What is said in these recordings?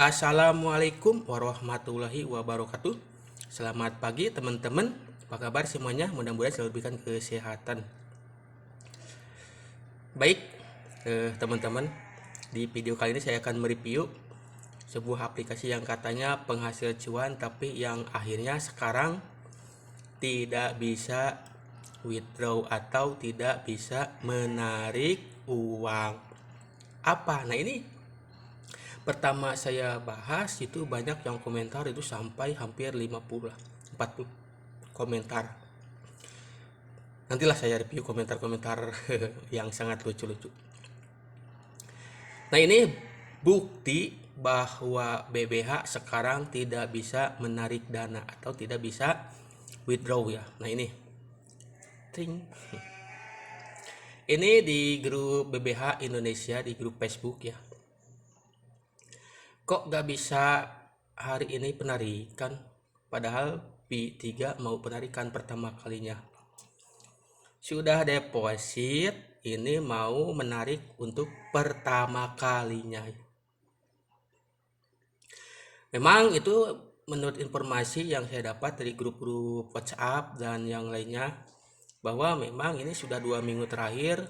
Assalamualaikum warahmatullahi wabarakatuh. Selamat pagi teman-teman. Apa kabar semuanya? Mudah-mudahan selalu diberikan kesehatan. Baik, teman-teman. Di video kali ini saya akan mereview sebuah aplikasi yang katanya penghasil cuan, tapi yang akhirnya sekarang tidak bisa withdraw atau tidak bisa menarik uang. Apa? Nah, ini pertama saya bahas itu banyak yang komentar itu sampai hampir 50 lah, 40 komentar. Nantilah saya review komentar-komentar yang sangat lucu-lucu. Nah, ini bukti bahwa BBH sekarang tidak bisa menarik dana atau tidak bisa withdraw ya. Nah, ini ting. Ini di grup BBH Indonesia, di grup Facebook ya. Kok gak bisa hari ini penarikan? Padahal P3 mau penarikan pertama kalinya. Sudah deposit, ini mau menarik untuk pertama kalinya. Memang itu menurut informasi yang saya dapat dari grup-grup WhatsApp dan yang lainnya, bahwa memang ini sudah 2 minggu terakhir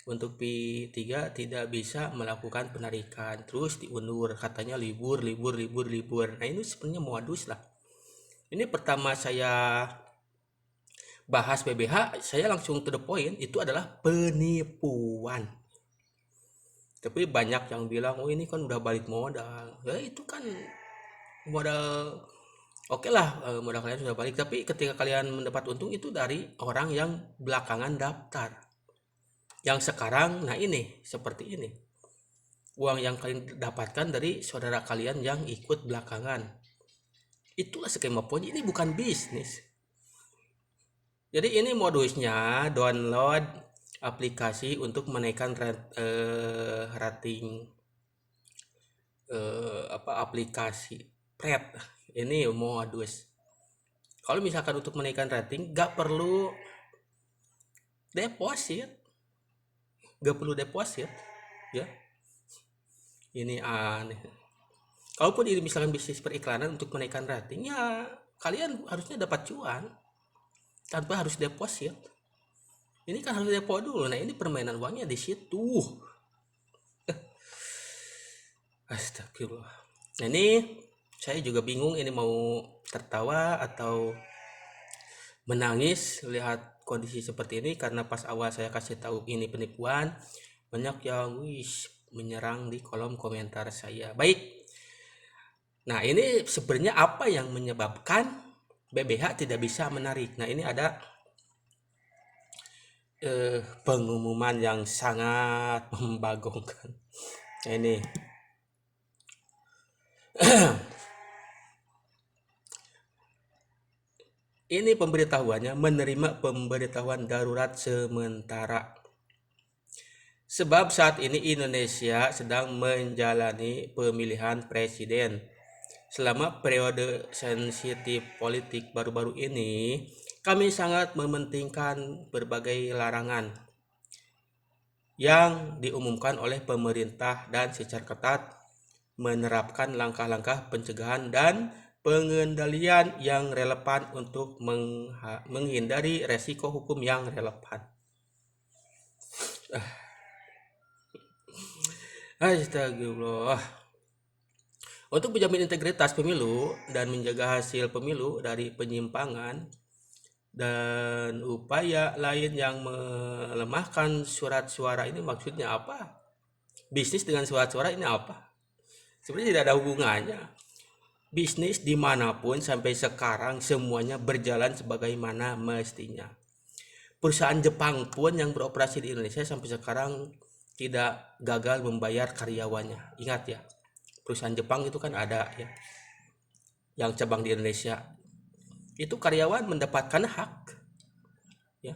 untuk P3 tidak bisa melakukan penarikan, terus diundur, katanya libur. Nah, ini sebenarnya modus lah. Ini pertama saya bahas BBH, saya langsung to the point, itu adalah penipuan. Tapi banyak yang bilang, oh ini kan udah balik modal. Ya itu kan modal, oke lah, modal kalian sudah balik. Tapi ketika kalian mendapat untung itu dari orang yang belakangan daftar. Yang sekarang, nah ini, seperti ini. Uang yang kalian dapatkan dari saudara kalian yang ikut belakangan. Itulah skema Ponzi, ini bukan bisnis. Jadi ini modusnya download aplikasi untuk menaikkan rating aplikasi Pret. Ini modus. Kalau misalkan untuk menaikkan rating gak perlu deposit, ya. Ini aneh. Kalaupun ini misalkan bisnis periklanan untuk menaikkan rating, ya kalian harusnya dapat cuan tanpa harus deposit. Ini kan harus depo dulu. Nah, ini permainan uangnya di situ. Astagfirullah. Nah, ini saya juga bingung ini mau tertawa atau menangis lihat kondisi seperti ini, karena pas awal saya kasih tahu ini penipuan, banyak yang menyerang di kolom komentar saya. Baik. Nah, ini sebenarnya apa yang menyebabkan BBH tidak bisa menarik? Nah, ini ada pengumuman yang sangat membagongkan. Nah, ini pemberitahuannya, menerima pemberitahuan darurat sementara. Sebab saat ini Indonesia sedang menjalani pemilihan presiden. Selama periode sensitif politik baru-baru ini, kami sangat mementingkan berbagai larangan yang diumumkan oleh pemerintah dan secara ketat menerapkan langkah-langkah pencegahan dan pengendalian yang relevan untuk menghindari resiko hukum yang relevan. Astagfirullah. Untuk menjamin integritas pemilu dan menjaga hasil pemilu dari penyimpangan dan upaya lain yang melemahkan surat suara, ini maksudnya apa? Bisnis dengan surat suara ini apa? Sebenarnya tidak ada hubungannya. Bisnis dimanapun sampai sekarang semuanya berjalan sebagaimana mestinya. Perusahaan Jepang pun yang beroperasi di Indonesia sampai sekarang tidak gagal membayar karyawannya. Ingat ya, perusahaan Jepang itu kan ada ya, yang cabang di Indonesia. Itu karyawan mendapatkan hak ya.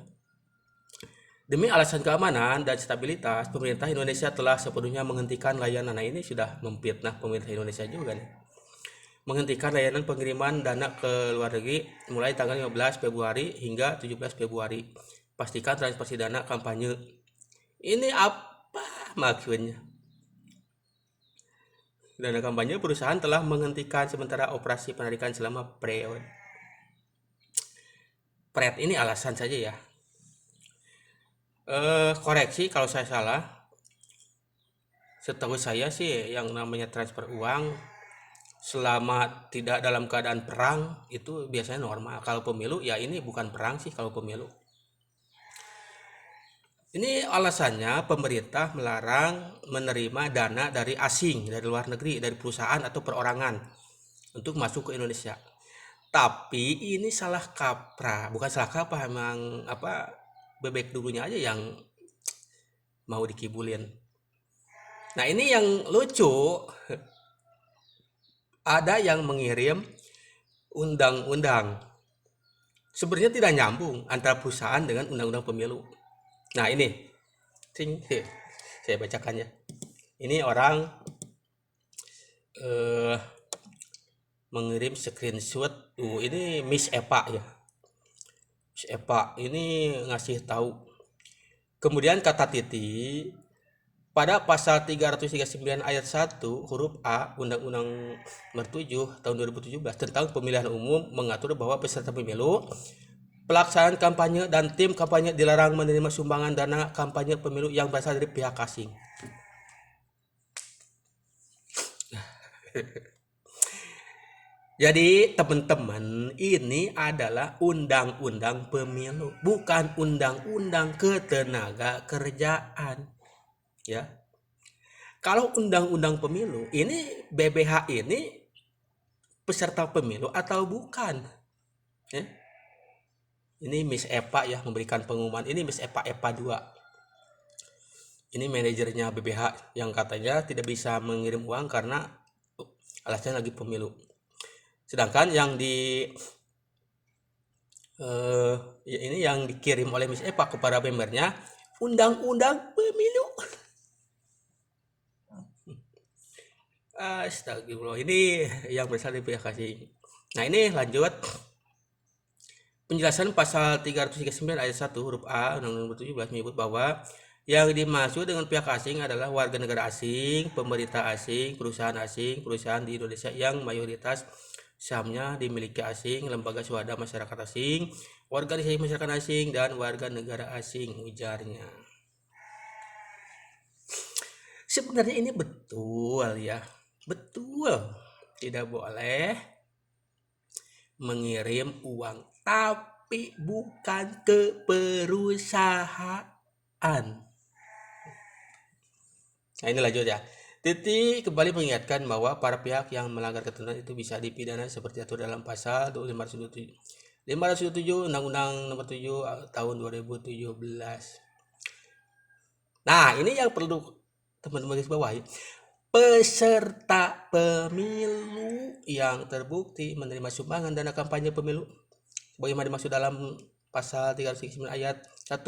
Demi alasan keamanan dan stabilitas, pemerintah Indonesia telah sepenuhnya menghentikan layanan. Nah, ini sudah memfitnah pemerintah Indonesia juga nih. Menghentikan layanan pengiriman dana ke luar negeri mulai tanggal 15 Februari hingga 17 Februari. Pastikan transfer dana kampanye. Ini apa maksudnya? Dana kampanye perusahaan telah menghentikan sementara operasi penarikan selama Pret ini alasan saja ya. Koreksi kalau saya salah. Setahu saya sih yang namanya transfer uang selama tidak dalam keadaan perang itu biasanya normal. Kalau pemilu ya ini bukan perang sih kalau pemilu. Ini alasannya pemerintah melarang menerima dana dari asing, dari luar negeri, dari perusahaan atau perorangan untuk masuk ke Indonesia. Tapi ini salah kaprah, bukan salah kaprah, emang apa bebek dulunya aja yang mau dikibulin. Nah, ini yang lucu, ada yang mengirim undang-undang. Sebenarnya tidak nyambung antara perusahaan dengan undang-undang pemilu. Nah, ini saya bacakannya. Ini orang mengirim screenshot. Ini Miss Epa ya. Miss Epa ini ngasih tahu. Kemudian kata Titi, pada pasal 339 ayat 1 huruf A Undang-Undang Nomor 7 tahun 2017 tentang pemilihan umum mengatur bahwa peserta pemilu, pelaksanaan kampanye dan tim kampanye dilarang menerima sumbangan dana kampanye pemilu yang berasal dari pihak asing. Jadi teman-teman, ini adalah undang-undang pemilu, bukan undang-undang ketenaga kerjaan. Ya. Kalau undang-undang pemilu, ini BBH ini peserta pemilu atau bukan? Ya. Ini Miss Epa ya memberikan pengumuman. Ini Miss Epa 2. Ini manajernya BBH yang katanya tidak bisa mengirim uang karena alasannya lagi pemilu. Sedangkan yang ini yang dikirim oleh Miss Epa kepada membernya undang-undang pemilu. Astagfirullah, ini yang berasal dari pihak asing. Nah, ini lanjut. Penjelasan pasal 339 ayat 1 huruf A Undang-Undang 17 menyebut bahwa yang dimaksud dengan pihak asing adalah warga negara asing, pemerintah asing, perusahaan di Indonesia yang mayoritas sahamnya dimiliki asing, lembaga swadaya masyarakat asing, organisasi masyarakat asing, dan warga negara asing, ujarnya. Sebenarnya ini betul ya, betul. Tidak boleh mengirim uang, tapi bukan ke perusahaan. Nah, ini lanjut ya. Titi kembali mengingatkan bahwa para pihak yang melanggar ketentuan itu bisa dipidana seperti diatur dalam pasal 527 Undang-Undang Nomor 7 tahun 2017. Nah, ini yang perlu teman-teman garis bawahi. Peserta pemilu yang terbukti menerima sumbangan dana kampanye pemilu sebagaimana dimaksud dalam pasal 339 ayat 1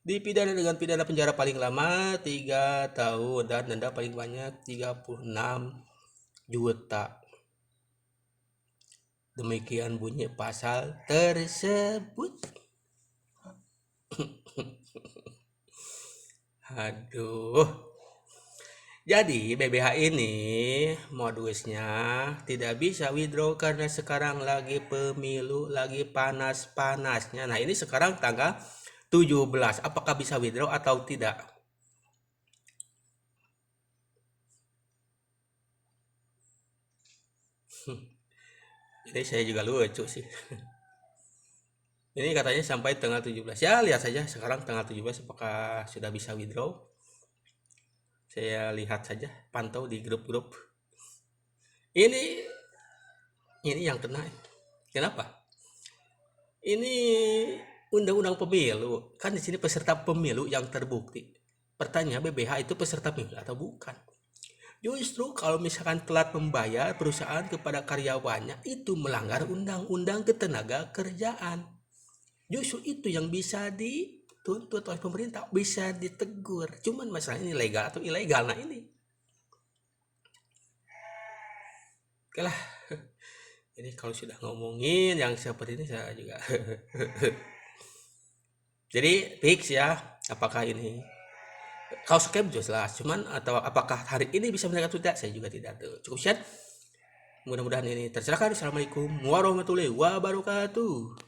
dipidana dengan pidana penjara paling lama 3 tahun dan denda paling banyak 36 juta. Demikian bunyi pasal tersebut. Aduh. Jadi BBH ini modusnya tidak bisa withdraw karena sekarang lagi pemilu, lagi panas-panasnya. Nah, ini sekarang tanggal 17. Apakah bisa withdraw atau tidak? Ini saya juga lucu sih. Ini katanya sampai tanggal 17. Ya, lihat saja sekarang tanggal 17 apakah sudah bisa withdraw. Saya lihat saja, pantau di grup-grup. Ini yang kena. Kenapa? Ini undang-undang pemilu. Kan di sini peserta pemilu yang terbukti. Pertanyaan BBH itu peserta pemilu atau bukan? Justru kalau misalkan telat membayar perusahaan kepada karyawannya itu melanggar undang-undang ketenaga kerjaan. Justru itu yang bisa dituntut oleh pemerintah, bisa ditegur. Cuman masalah ini legal atau ilegal. Nah, ini. Oke lah. Ini kalau sudah ngomongin yang seperti ini saya juga. Jadi fix ya, apakah ini Kalau scam jelas, cuman atau apakah hari ini bisa meningkat atau tidak, saya juga tidak tahu. Cukup sekian, mudah-mudahan ini tercerahkan. Assalamualaikum warahmatullahi wabarakatuh.